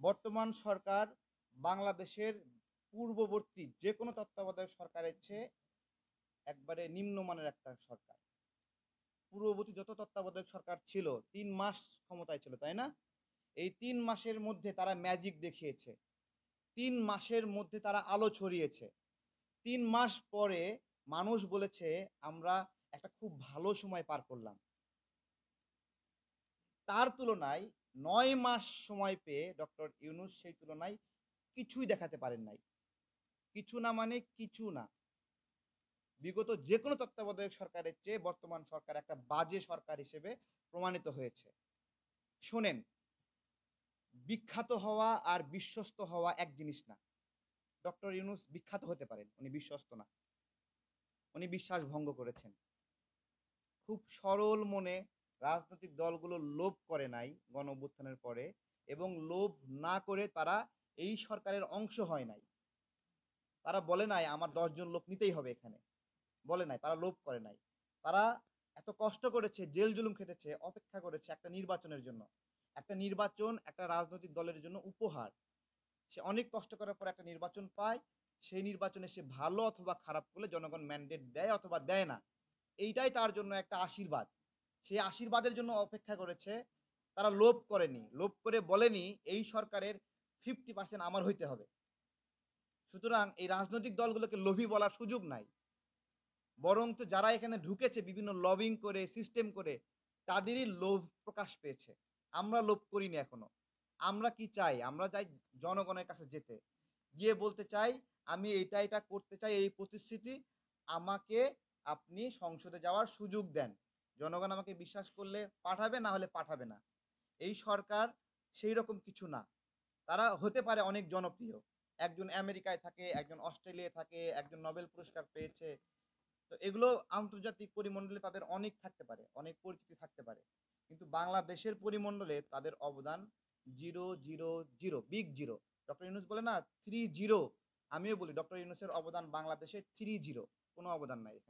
বর্তমান সরকার বাংলাদেশের পূর্ববর্তী যে কোনো তত্ত্বাবধায়ক সরকারের চেয়ে একবারে নিম্নমানের একটা সরকার। পূর্ববর্তী যত তত্ত্বাবধায়ক সরকার ছিল ৩ মাস ক্ষমতায় ছিল, তাই না? এই ৩ মাসের মধ্যে তারা ম্যাজিক দেখিয়েছে। ৩ মাসের মধ্যে তারা আলো ছড়িয়েছে। ৩ মাস পরে মানুষ বলেছে আমরা একটা খুব ভালো সময় পার করলাম। তার তুলনায় ৯ মাস সময় পেয়ে ডক্টর ইউনূস সেই তুলনায় কিছুই দেখাতে পারেন নাই। কিছু না মানে কিছু না। বিগত যেকোনো তত্ত্বাবধায়ক সরকারের চেয়ে বর্তমান সরকার একটা বাজে সরকার হিসেবে প্রমাণিত হয়েছে। শোনেন, বিখ্যাত হওয়া আর বিশ্বস্ত হওয়া এক জিনিস না। ডক্টর ইউনূস বিখ্যাত হতে পারেন, উনি বিশ্বস্ত না। উনি বিশ্বাস ভঙ্গ করেছেন। খুব সরল মনে রাজনৈতিক দলগুলো লোভ করে নাই গণ-অভ্যুত্থানের পরে এবং লোভ না করে তারা এই সরকারের অংশ হয় নাই। তারা বলে নাই আমার ১০ জন লোক নিতেই হবে এখানে। বলে নাই, তারা লোভ করে নাই। তারা এত কষ্ট করেছে, জেল-জুলুম খেটেছে, অপেক্ষা করেছে একটা নির্বাচনের জন্য। একটা নির্বাচন একটা রাজনৈতিক দলের জন্য উপহার। সে অনেক কষ্ট করার পর একটা নির্বাচন পায়। সেই নির্বাচনে সে ভালো অথবা খারাপ করলে জনগণ ম্যান্ডেট দেয় অথবা দেয় না। এইটাই তার জন্য একটা আশীর্বাদ। সেই আশীর্বাদের জন্য অপেক্ষা করেছে। তারা লোভ করেনি। লোভ করে বলেনি এই সরকারের 50% আমার হইতে হবে। সুতরাং এই রাজনৈতিক দলগুলোকে লোভী বলার সুযোগ নাই। বরঞ্চ যারা এখানে ঢুকেছে বিভিন্ন লবিং করে, সিস্টেম করে, তাদেরই লোভ প্রকাশ পেয়েছে। আমরা লোভ করিনি এখনো। আমরা কি চাই? আমরা চাই জনগণের কাছে যেতে। গিয়ে বলতে চাই, "আমি এইটা, এটা করতে চাই, এই প্রতিশ্রুতি আমাকে আপনি সংসদে যাওয়ার সুযোগ দেন। জনগণ আমাকে বিশ্বাস করলে পাঠাবে, না হলে পাঠাবে না।" এই সরকার সেইরকম কিছু না। তারা হতে পারে অনেক জনপ্রিয়। একজন আমেরিকায় থাকে, একজন অস্ট্রেলিয়ায় থাকে, একজন নোবেল পুরস্কার পেয়েছে। তো এগুলো আন্তর্জাতিক পরিমণ্ডলে তাদের অনেক থাকতে পারে, অনেক পরিচিতি থাকতে পারে। কিন্তু বাংলাদেশের পরিমণ্ডলে তাদের অবদান 0, 0, 0, বিগ 0। ডক্টর ইউনূস বলে না 3 0, আমিও বলি ডক্টর ইউনূসের অবদান বাংলাদেশে 3 0, কোনো অবদান নাই।